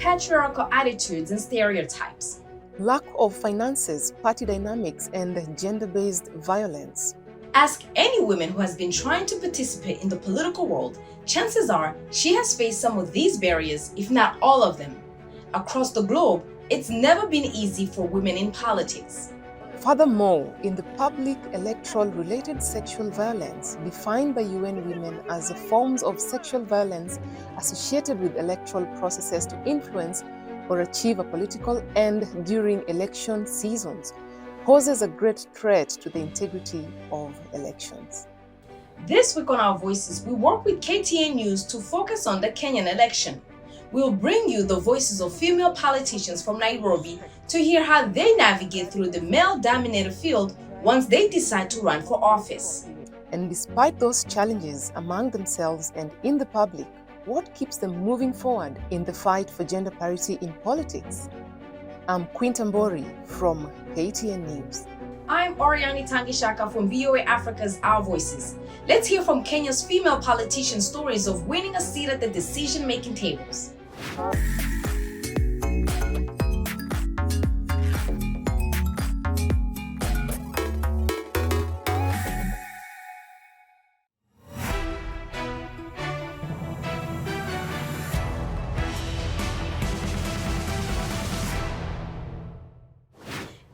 patriarchal attitudes and stereotypes. Lack of finances, party dynamics, and gender-based violence. Ask any woman who has been trying to participate in the political world, chances are she has faced some of these barriers, if not all of them. Across the globe, it's never been easy for women in politics. Furthermore, in the public electoral-related sexual violence defined by UN Women as forms of sexual violence associated with electoral processes to influence or achieve a political end during election seasons, poses a great threat to the integrity of elections. This week on Our Voices, we work with KTN News to focus on the Kenyan election. We'll bring you the voices of female politicians from Nairobi to hear how they navigate through the male-dominated field once they decide to run for office. And despite those challenges among themselves and in the public, what keeps them moving forward in the fight for gender parity in politics? I'm Quinta Mbori from KTN News. I'm Oriani Tangishaka from VOA Africa's Our Voices. Let's hear from Kenya's female politicians' stories of winning a seat at the decision-making tables.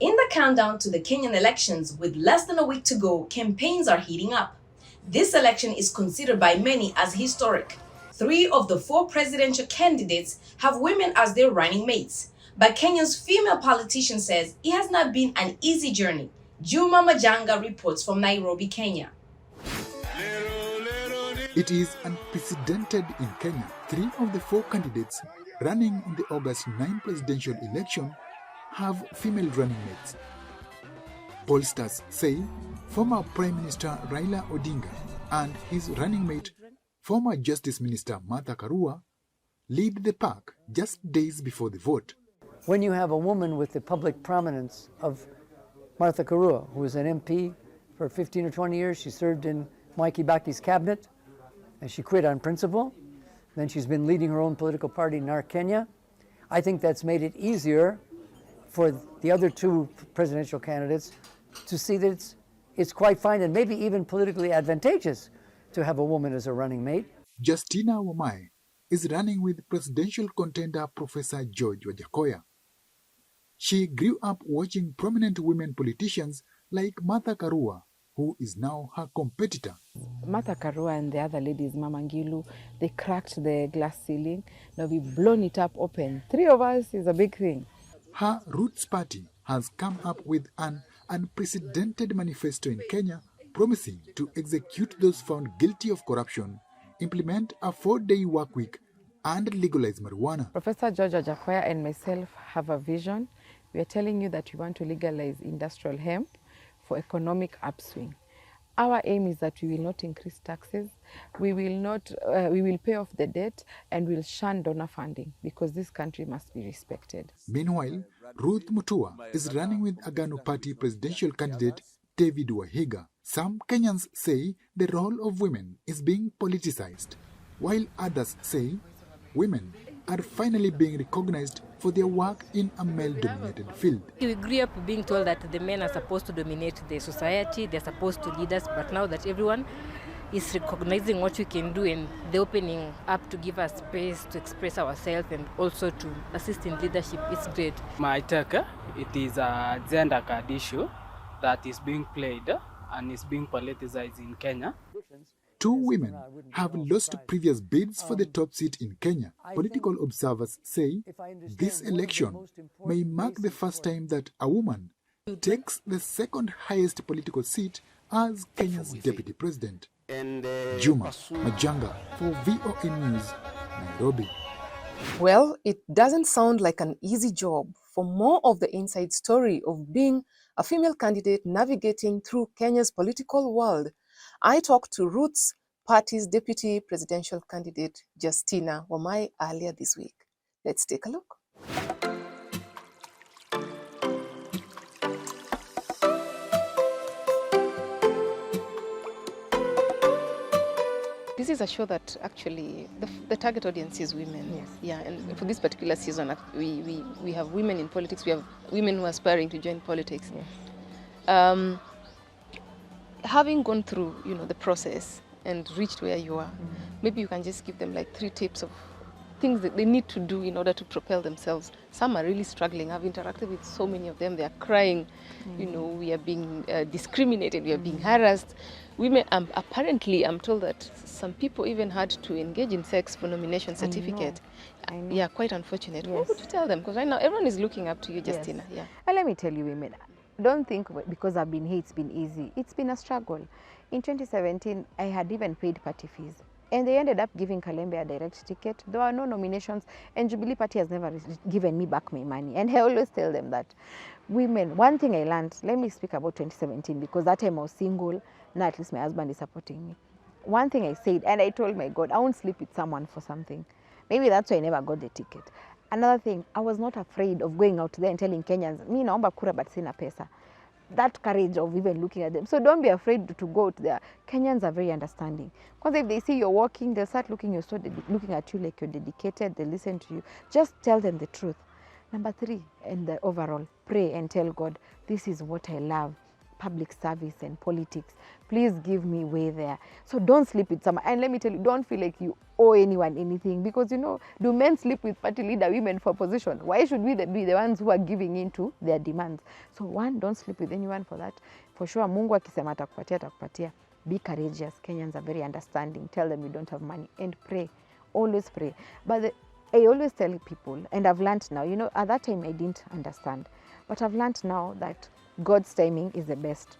In the countdown to the Kenyan elections, with less than a week to go, campaigns are heating up. This election is considered by many as historic. 3 of the 4 presidential candidates have women as their running mates. But Kenya's female politician says it has not been an easy journey. Juma Majanga reports from Nairobi, Kenya. It is unprecedented in Kenya. 3 of the 4 candidates running in the August 9 presidential election have female running mates. Pollsters say former Prime Minister Raila Odinga and his running mate, former Justice Minister Martha Karua, lead the pack just days before the vote. When you have a woman with the public prominence of Martha Karua, who was an MP for 15 or 20 years, she served in Mwai Kibaki's cabinet, and she quit on principle. Then she's been leading her own political party, NAR Kenya. I think that's made it easier for the other 2 presidential candidates to see that it's quite fine and maybe even politically advantageous to have a woman as a running mate. Justina Wamai is running with presidential contender Professor George Wajakoya. She grew up watching prominent women politicians like Martha Karua, who is now her competitor. Martha Karua and the other ladies, Mama Ngilu, they cracked the glass ceiling. Now we've blown it up open. 3 of us is a big thing. Her Roots Party has come up with an unprecedented manifesto in Kenya promising to execute those found guilty of corruption, implement a 4-day work week, and legalize marijuana. Professor George Wajakoya and myself have a vision. We are telling you that we want to legalize industrial hemp for economic upswing. Our aim is that we will not increase taxes, we will pay off the debt, and we'll shun donor funding because this country must be respected. Meanwhile, Ruth Mutua is running with Agano Party presidential candidate David Wahiga. Some Kenyans say the role of women is being politicized, while others say women are finally being recognized for their work in a male-dominated field. We grew up being told that the men are supposed to dominate the society, they're supposed to lead us, but now that everyone is recognizing what we can do and they're opening up to give us space to express ourselves and also to assist in leadership, it's great. My take, it is a gender card issue that is being played and is being politicized in Kenya. 2 women have lost previous bids for the top seat in Kenya. Political observers say this election may mark the first time that a woman takes the 2nd highest political seat as Kenya's deputy president. Juma Majanga for VOA News, Nairobi. Well, it doesn't sound like an easy job. For more of the inside story of being a female candidate navigating through Kenya's political world, I talked to Roots Party's deputy presidential candidate, Justina Wamai, earlier this week. Let's take a look. this is a show that actually the target audience is women. Yes. Yeah, and for this particular season, we have women in politics. We have women who are aspiring to join politics. Yes. Having gone through, the process and reached where you are, maybe you can just give them like 3 tips of things that they need to do in order to propel themselves. Some are really struggling. I've interacted with so many of them. They are crying. We are being discriminated. We are being harassed. Women, apparently, I'm told that some people even had to engage in sex for nomination certificate. I know. Yeah, quite unfortunate. Yes. What would you tell them? Because right now, everyone is looking up to you, Justina. Yes. Yeah. And let me tell you, women, don't think because I've been here, it's been easy. It's been a struggle. In 2017, I had even paid party fees. And they ended up giving Kalembe a direct ticket. There were no nominations, and Jubilee Party has never given me back my money. And I always tell them that women, one thing I learned, let me speak about 2017, because that time I was single, now at least my husband is supporting me. One thing I said, and I told my God, I won't sleep with someone for something. Maybe that's why I never got the ticket. Another thing, I was not afraid of going out there and telling Kenyans, mi naomba kura but sina pesa. That courage of even looking at them. So don't be afraid to go out there. Kenyans are very understanding. Because if they see you're walking, they'll start looking at you like you're dedicated, they listen to you. Just tell them the truth. Number 3, and the overall, pray and tell God, this is what I love, public service and politics. Please give me way there. So don't sleep with someone. And let me tell you, don't feel like you owe anyone anything, because do men sleep with party leader women for position? Why should we be the ones who are giving in to their demands? So 1, don't sleep with anyone for that. For sure, Mungu akisema atakupatia, atakupatia. Be courageous. Kenyans are very understanding. Tell them you don't have money and pray. Always pray. But I always tell people, and I've learned now, at that time I didn't understand, but I've learned now that God's timing is the best.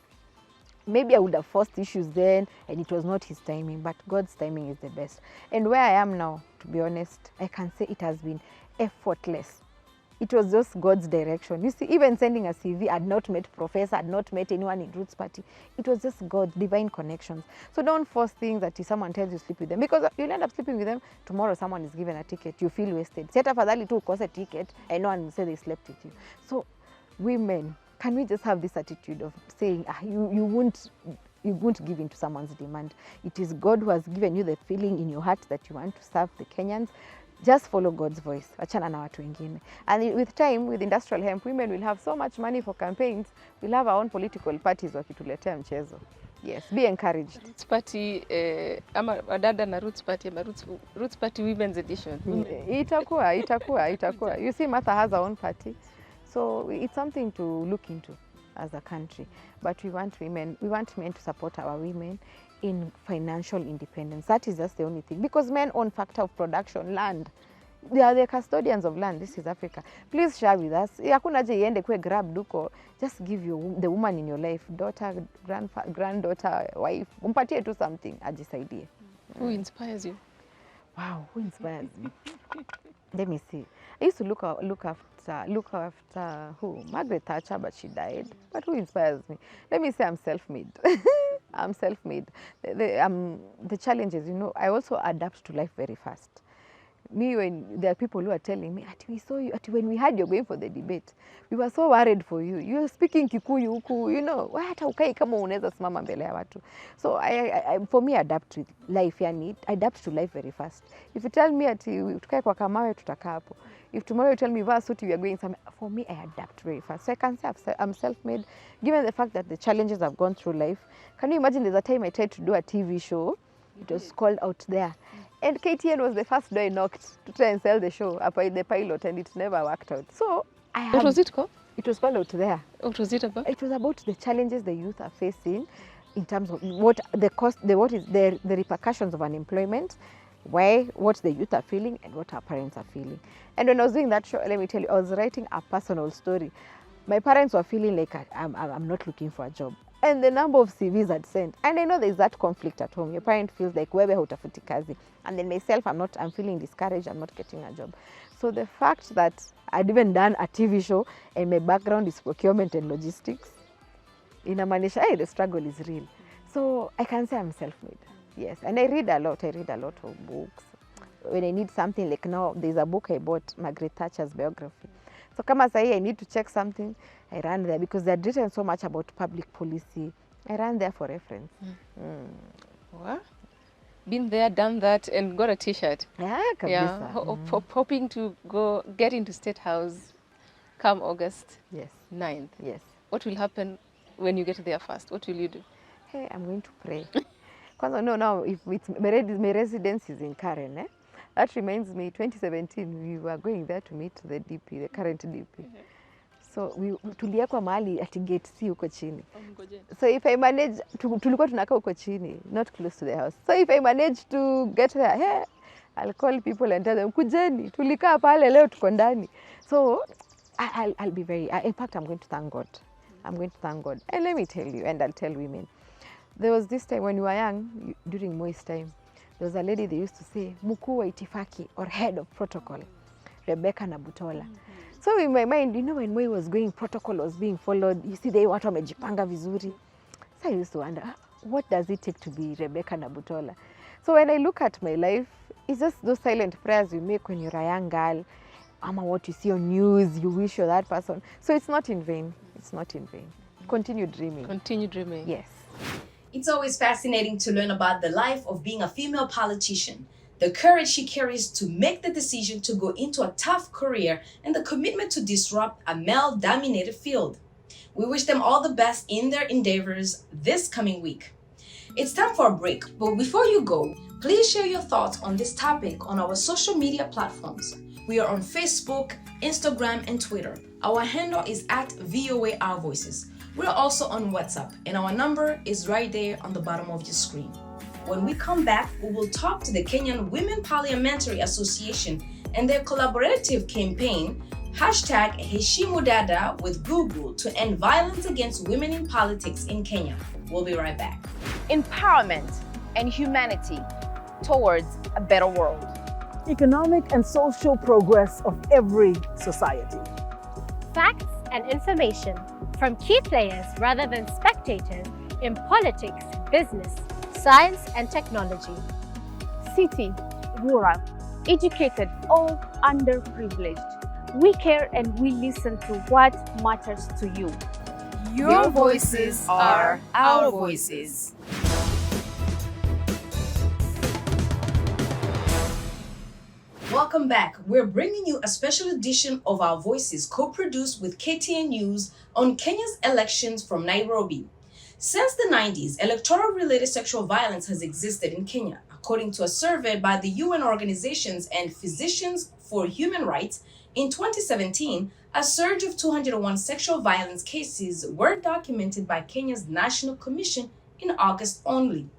Maybe I would have forced issues then and it was not his timing, but God's timing is the best. And where I am now, to be honest, I can say it has been effortless. It was just God's direction. You see, even sending a CV, I'd not met professor, I'd not met anyone in Roots Party. It was just God's divine connections. So don't force things that if someone tells you sleep with them, because you'll end up sleeping with them. Tomorrow someone is given a ticket, you feel wasted. Set afadhali tu ukose ticket and no one will say they slept with you. So women, can we just have this attitude of saying, you won't give in to someone's demand. It is God who has given you the feeling in your heart that you want to serve the Kenyans. Just follow God's voice. Achana na watu wengine. And with time, with industrial hemp, women will have so much money for campaigns. We'll have our own political parties wakituletea mchezo. Yes, be encouraged. Roots Party, ama wadada na Roots Party, ama Roots Party Women's Edition. Itakuwa. You see, Martha has her own party. So it's something to look into as a country. But we want men to support our women in financial independence. That is just the only thing. Because men own factor of production, land. They are the custodians of land. This is Africa. Please share with us. Hakuna haja iende kwe grab duko. Just give the woman in your life, daughter, granddaughter, wife. Umpatie tu something, ajisaidie. Who inspires you? Wow, who inspires me? Let me see. I used to look after who? Margaret Thatcher, but she died. But who inspires me? Let me say I'm self-made. I'm self-made. The challenges, I also adapt to life very fast. Me, when there are people who are telling me, we saw you, when we heard you're going for the debate, we were so worried for you. You're speaking Kikuyu huku, hata ukai kama unaweza simama mbele ya watu. So for me, I adapt to life, I adapt to life very fast. If you tell me tukae kwa Kamawe, tutakaa hapo. If tomorrow you tell me vaa suti, we are going somewhere, for me, I adapt very fast. So I can say I'm self-made, given the fact that the challenges I've gone through life. Can you imagine there's a time I tried to do a TV show? It was called Out There. And KTN was the first door I knocked to try and sell the show, the pilot, and it never worked out. So What was it called? It was called Out There. What was it about? It was about the challenges the youth are facing in terms of what the repercussions of unemployment, what the youth are feeling and what our parents are feeling. And when I was doing that show, let me tell you, I was writing a personal story. My parents were feeling like I'm not looking for a job. And the number of CVs I'd sent. And I know there's that conflict at home. Your parent feels like, wewe hutafuti kazi. And then myself, I'm feeling discouraged, I'm not getting a job. So the fact that I'd even done a TV show and my background is procurement and logistics, inamaanisha, the struggle is real. So I can say I'm self-made. Yes, and I read a lot of books. When I need something, like now, there's a book I bought, Margaret Thatcher's biography. So kama sahi I need to check something, I ran there because they had written so much about public policy. I ran there for reference. What? been there, done that, and got a T-shirt. Yeah, Yeah, kabisa. hoping to get into State House come August Yes, 9th. yes. What will happen when you get there first? What will you do? Hey, I'm going to pray. Kwanza, no, now, if it's, my residence is in Karen, that reminds me, 2017, we were going there to meet the DP, the current DP. So tulia kwa mahali ati gate C huko chini. So if I manage, tulikuwa tunakaa huko chini, not close to the house. So if I manage to get there, hey, I'll call people and tell them, kujeni, tulikaa pale leo tuko ndani. So I'll be very, in fact, I'm going to thank God. I'm going to thank God. And let me tell you, and I'll tell women, there was this time when we were young, during Moi's time, there was a lady they used to say, mkuu wa itifaki, or head of protocol, Rebecca Nabutola. So in my mind, you know, when Moi was going, protocol was being followed. You see, they watu wamejipanga vizuri. So I used to wonder, what does it take to be Rebecca Nabutola? So when I look at my life, it's just those silent prayers you make when you're a young girl, ama what you see on news, you wish you're that person. So it's not in vain. It's not in vain. Continue dreaming. Continue dreaming. Yes. It's always fascinating to learn about the life of being a female politician, the courage she carries to make the decision to go into a tough career, and the commitment to disrupt a male-dominated field. We wish them all the best in their endeavors this coming week. It's time for a break, but before you go, please share your thoughts on this topic on our social media platforms. We are on Facebook, Instagram, and Twitter. Our handle is at VOA Our Voices. We're also on WhatsApp, and our number is right there on the bottom of your screen. When we come back, we will talk to the Kenyan Women Parliamentary Association and their collaborative campaign, #HeshimuDada with Google to end violence against women in politics in Kenya. We'll be right back. Empowerment and humanity towards a better world. Economic and social progress of every society. Facts and information from key players rather than spectators in politics, business, science and technology. City, rural, educated, or underprivileged. We care and we listen to what matters to you. Your voices are our voices. Welcome back. We're bringing you a special edition of Our Voices, co-produced with KTN News on Kenya's elections from Nairobi. Since the 90s, electoral-related sexual violence has existed in Kenya. According to a survey by the UN organizations and Physicians for Human Rights, in 2017, a surge of 201 sexual violence cases were documented by Kenya's National Commission in August only.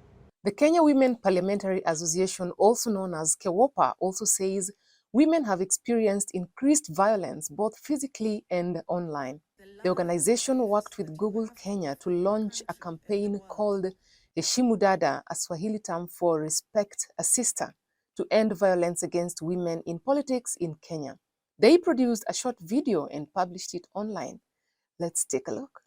The Kenya Women Parliamentary Association, also known as KEWOPA, also says women have experienced increased violence both physically and online. The organization worked with Google Kenya to launch a campaign called HeshimuDada, a Swahili term for respect a sister, to end violence against women in politics in Kenya. They produced a short video and published it online. Let's take a look.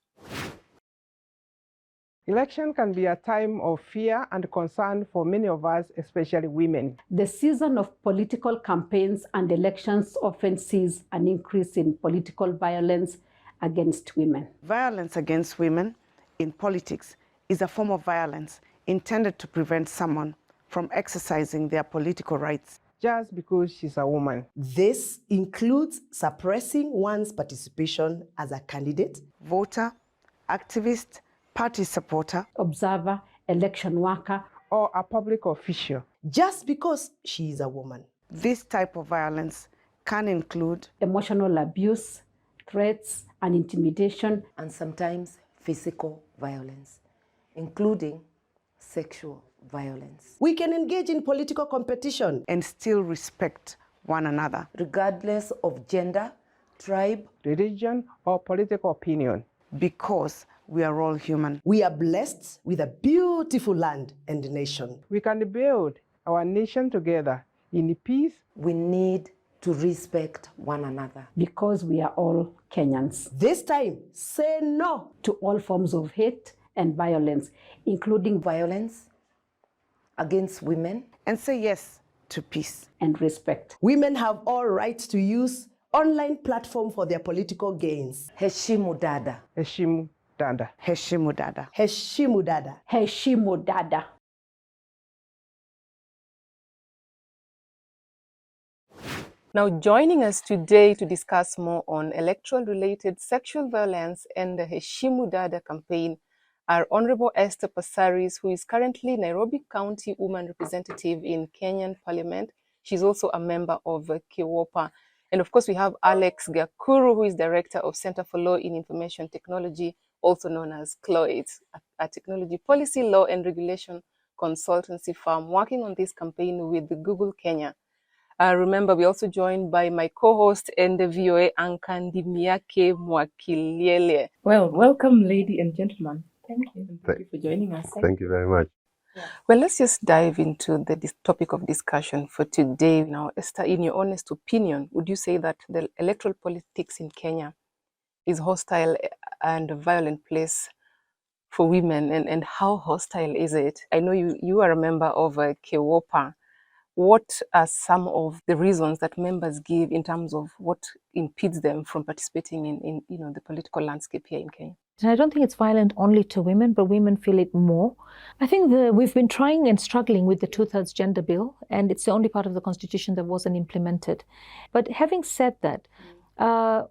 Election can be a time of fear and concern for many of us, especially women. The season of political campaigns and elections often sees an increase in political violence against women. Violence against women in politics is a form of violence intended to prevent someone from exercising their political rights just because she's a woman. This includes suppressing one's participation as a candidate, voter, activist, party supporter, observer, election worker, or a public official, just because she is a woman. This type of violence can include emotional abuse, threats and intimidation, and sometimes physical violence, including sexual violence. We can engage in political competition and still respect one another, regardless of gender, tribe, religion, or political opinion, because we are all human. We are blessed with a beautiful land and nation. We can build our nation together in peace. We need to respect one another. Because we are all Kenyans. This time, say no to all forms of hate and violence, including violence against women. And say yes to peace and respect. Women have all rights to use online platform for their political gains. HeshimuDada. HeshimuDada. HeshimuDada. HeshimuDada. HeshimuDada. Now, joining us today to discuss more on electoral-related sexual violence and the Heshimu Dada campaign are Honorable Esther Passaris, who is currently Nairobi County Woman Representative in Kenyan Parliament. She's also a member of KIWOPA. And of course, we have Alex Gakuru, who is Director of Center for Law in Information Technology, also known as CLOIT, a technology policy, law and regulation consultancy firm working on this campaign with Google Kenya. Remember, we're also joined by my co-host and the VOA anchor, Ndimiake Mwakiliele. Well, welcome, ladies and gentlemen. Thank you. And thank you for joining us. Thank you very much. Well, let's just dive into this topic of discussion for today. Now, Esther, in your honest opinion, would you say that the electoral politics in Kenya is hostile and a violent place for women? And how hostile is it? I know you are a member of KIWOPA. What are some of the reasons that members give in terms of what impedes them from participating in the political landscape here in Kenya? And I don't think it's violent only to women, but women feel it more. I think we've been trying and struggling with the 2/3 gender bill, and it's the only part of the constitution that wasn't implemented. But having said that,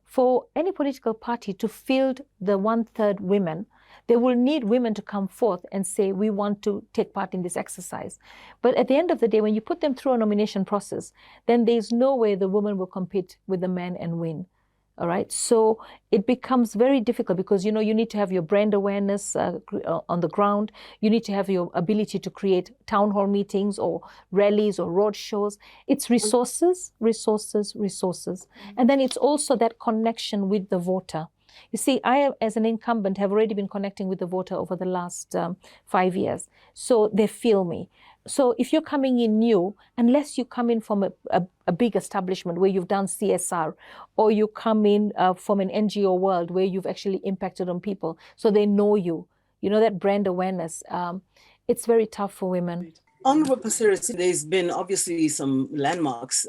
for any political party to field the 1/3 women, they will need women to come forth and say, we want to take part in this exercise. But at the end of the day, when you put them through a nomination process, then there's no way the woman will compete with the men and win. All right. So it becomes very difficult because, you need to have your brand awareness on the ground. You need to have your ability to create town hall meetings or rallies or road shows. It's resources. And then it's also that connection with the voter. You see, I, as an incumbent, have already been connecting with the voter over the last 5 years. So they feel me. So if you're coming in new, unless you come in from a big establishment where you've done CSR, or you come in from an NGO world where you've actually impacted on people, so they know you, that brand awareness, it's very tough for women. Honorable Passaris, there's been obviously some landmarks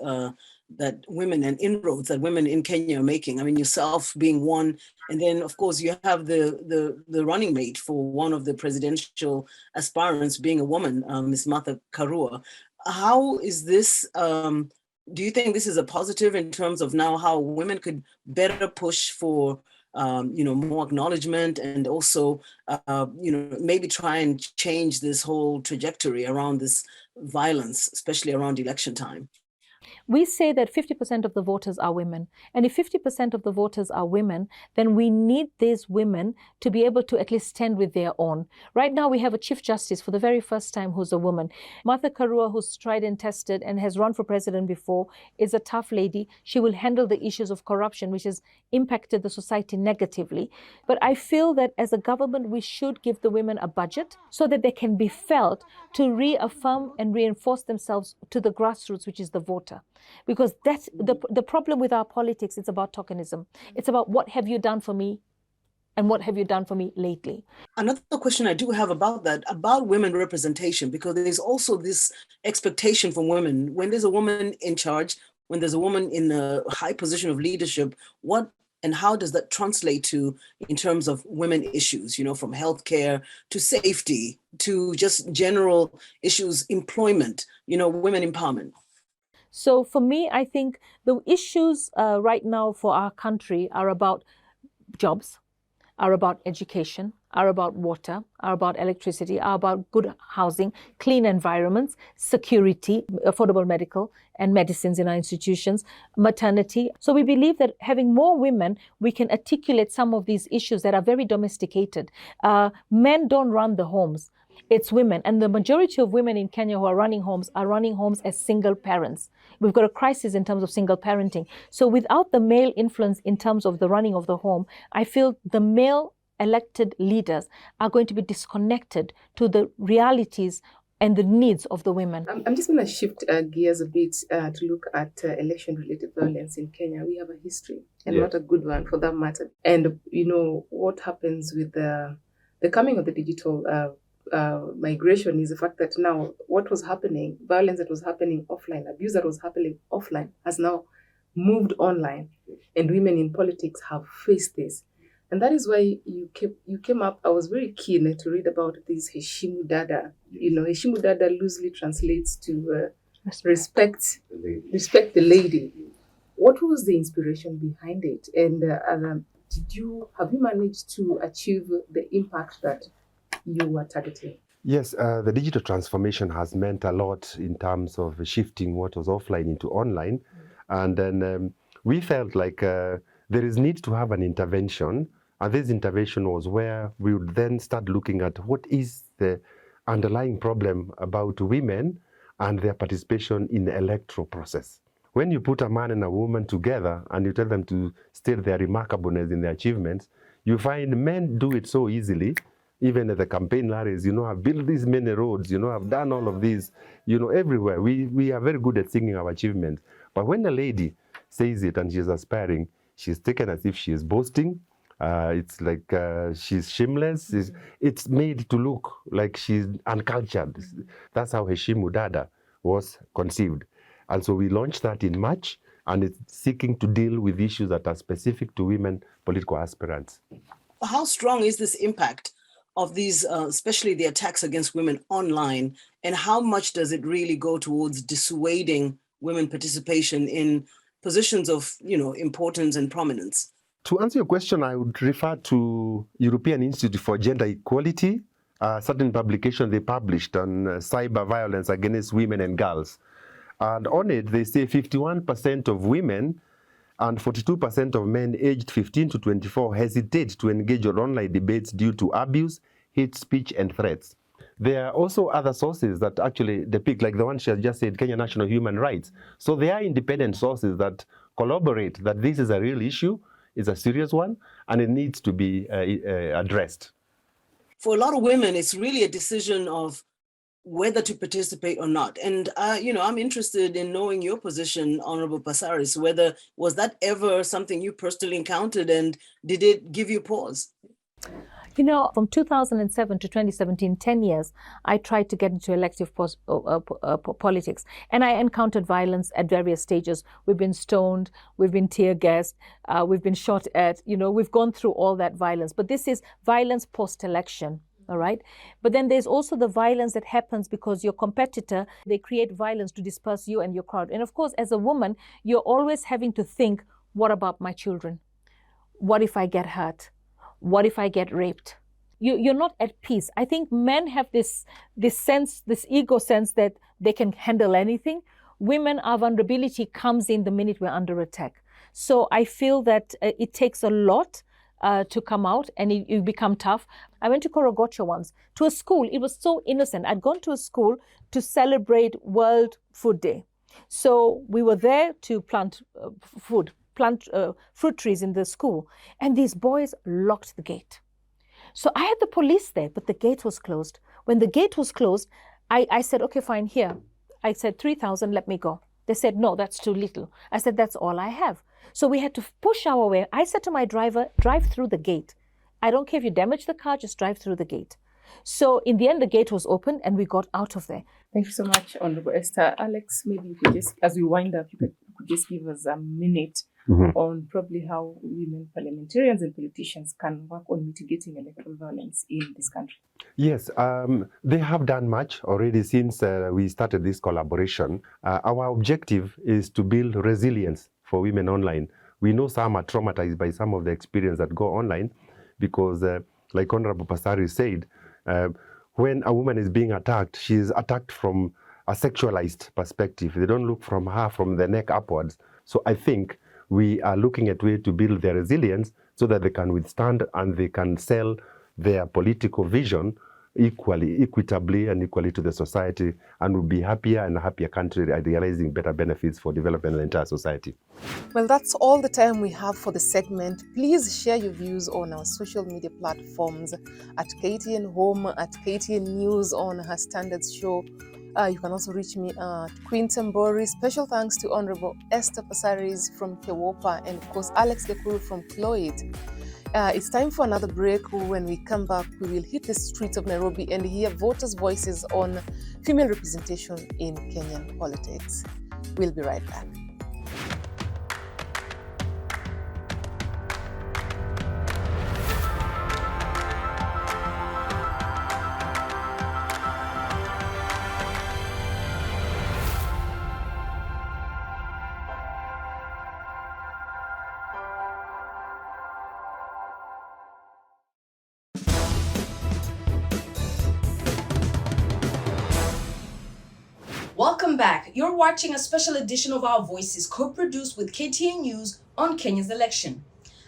that women and inroads that women in Kenya are making. I mean, yourself being one, and then of course you have the running mate for one of the presidential aspirants being a woman, Ms. Martha Karua. How is this? Do you think this is a positive in terms of now how women could better push for more acknowledgement and also maybe try and change this whole trajectory around this violence, especially around election time? We say that 50% of the voters are women. And if 50% of the voters are women, then we need these women to be able to at least stand with their own. Right now, we have a Chief Justice for the very first time who's a woman. Martha Karua, who's tried and tested and has run for president before, is a tough lady. She will handle the issues of corruption, which has impacted the society negatively. But I feel that as a government, we should give the women a budget so that they can be felt to reaffirm and reinforce themselves to the grassroots, which is the voter. Because that's the problem with our politics. It's about tokenism. It's about what have you done for me and what have you done for me lately. Another question I do have about that, about women representation, because there's also this expectation from women. When there's a woman in charge, when there's a woman in a high position of leadership, what and how does that translate to in terms of women issues, from healthcare to safety to just general issues, employment, women empowerment? So for me, I think the issues right now for our country are about jobs, are about education, are about water, are about electricity, are about good housing, clean environments, security, affordable medical and medicines in our institutions, maternity. So we believe that having more women, we can articulate some of these issues that are very domesticated. Men don't run the homes. It's women. And the majority of women in Kenya who are running homes as single parents. We've got a crisis in terms of single parenting. So without the male influence in terms of the running of the home, I feel the male elected leaders are going to be disconnected to the realities and the needs of the women. I'm just going to shift gears a bit to look at election-related violence in Kenya. We have a history, and not a good one for that matter. And, what happens with the coming of the digital migration is the fact that now what was happening, violence that was happening offline, abuse that was happening offline has now moved online, and women in politics have faced this. And that is why you came up. I was very keen to read about this Heshimu Dada. Heshimu Dada loosely translates to respect the lady. What was the inspiration behind it? And have you managed to achieve the impact that you were targeting? Yes, the digital transformation has meant a lot in terms of shifting what was offline into online. And then we felt like there is need to have an intervention. And this intervention was where we would then start looking at what is the underlying problem about women and their participation in the electoral process. When you put a man and a woman together and you tell them to state their remarkableness in their achievements, you find men do it so easily. Even at the campaign rallies, I've built these many roads, I've done all of these, everywhere. We are very good at singing our achievements. But when a lady says it and she's aspiring, she's taken as if she is boasting. It's like she's shameless. It's made to look like she's uncultured. That's how Heshimu Dada was conceived. And so we launched that in March, and it's seeking to deal with issues that are specific to women political aspirants. How strong is this impact of these, especially the attacks against women online, and how much does it really go towards dissuading women participation in positions of, importance and prominence? To answer your question, I would refer to European Institute for Gender Equality, a certain publication they published on cyber violence against women and girls. And on it, they say 51% of women and 42% of men aged 15 to 24 hesitate to engage in online debates due to abuse, hate speech, and threats. There are also other sources that actually depict, like the one she has just said, Kenya National Human Rights. So there are independent sources that corroborate that this is a real issue, it's a serious one, and it needs to be addressed. For a lot of women, it's really a decision of whether to participate or not. And, I'm interested in knowing your position, Honorable Passaris, was that ever something you personally encountered, and did it give you pause? From 2007 to 2017, 10 years, I tried to get into elective politics, and I encountered violence at various stages. We've been stoned, we've been tear gassed, we've been shot at, we've gone through all that violence. But this is violence post-election. All right. But then there's also the violence that happens because your competitor, they create violence to disperse you and your crowd. And of course, as a woman, you're always having to think, what about my children? What if I get hurt? What if I get raped? You're not at peace. I think men have this sense, this ego sense that they can handle anything. Women, our vulnerability comes in the minute we're under attack. So I feel that it takes a lot to come out, and you become tough. I went to Korogocho once, to a school. It was so innocent. I'd gone to a school to celebrate World Food Day. So we were there to plant fruit trees in the school. And these boys locked the gate. So I had the police there, but the gate was closed. When the gate was closed, I said, okay, fine, here. I said, 3,000, let me go. They said, no, that's too little. I said, that's all I have. So we had to push our way. I said to my driver, drive through the gate. I don't care if you damage the car, just drive through the gate. So in the end, the gate was opened and we got out of there. Thank you so much, Honorable Esther. Alex, maybe you could just, as we wind up, you could just give us a minute on probably how women parliamentarians and politicians can work on mitigating electoral violence in this country. Yes, they have done much already since we started this collaboration. Our objective is to build resilience for women online. We know some are traumatized by some of the experience that go online because, like Honorable Passaris said, when a woman is being attacked, she is attacked from a sexualized perspective. They don't look from her from the neck upwards. So I think we are looking at ways to build their resilience so that they can withstand and they can sell their political vision equitably and equally to the society, and will be happier and a happier country, realizing better benefits for development of the entire society. Well, that's all the time we have for the segment. Please share your views on our social media platforms at KTN Home, at KTN News on her Standards Show. You can also reach me at Queen Tambori. Special thanks to Honorable Esther Passaris from Kewopa and of course Alex Gekuru from Cloyd. It's time for another break. When we come back, we will hit the streets of Nairobi and hear voters' voices on female representation in Kenyan politics. We'll be right back. Welcome back. You're watching a special edition of Our Voices, co-produced with KTN News on Kenya's election.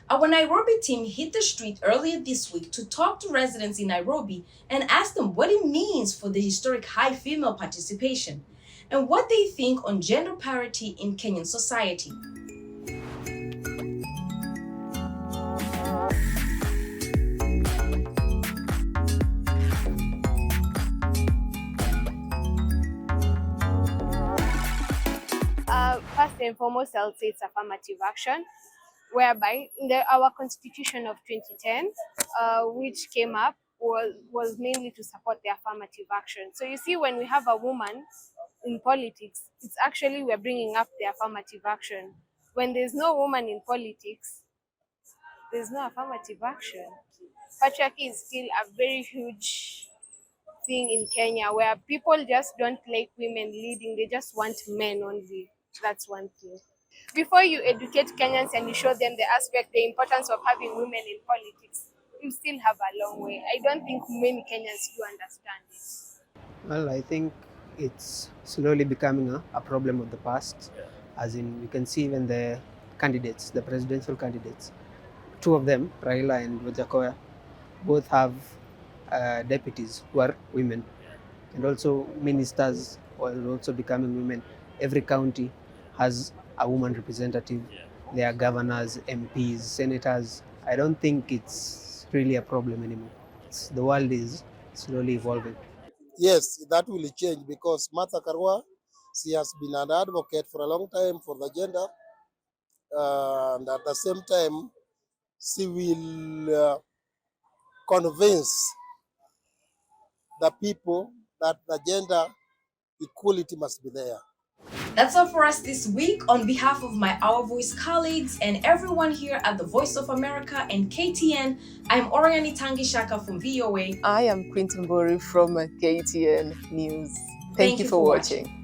Our Nairobi team hit the street earlier this week to talk to residents in Nairobi and ask them what it means for the historic high female participation and what they think on gender parity in Kenyan society. First and foremost, I'll say it's affirmative action, whereby in our constitution of 2010, which came up, was mainly to support the affirmative action. So you see, when we have a woman in politics, it's actually we're bringing up the affirmative action. When there's no woman in politics, there's no affirmative action. Patriarchy is still a very huge thing in Kenya, where people just don't like women leading, they just want men only. That's one thing. Before you educate Kenyans and you show them the importance of having women in politics, you still have a long way. I don't think many Kenyans do understand it. Well, I think it's slowly becoming a problem of the past. As in, we can see even the candidates, the presidential candidates, two of them, Raila and Wajakoya, both have deputies who are women, and also ministers are also becoming women. Every county has a woman representative. There are governors, MPs, senators. I don't think it's really a problem anymore. The world is slowly evolving. Yes, that will change because Martha Karua, she has been an advocate for a long time for the gender, and at the same time, she will convince the people that the gender equality must be there. That's all for us this week. On behalf of my Our Voice colleagues and everyone here at the Voice of America and KTN, I'm Oriani Tangishaka from VOA. I am Quintin Bori from KTN News. Thank you for watching.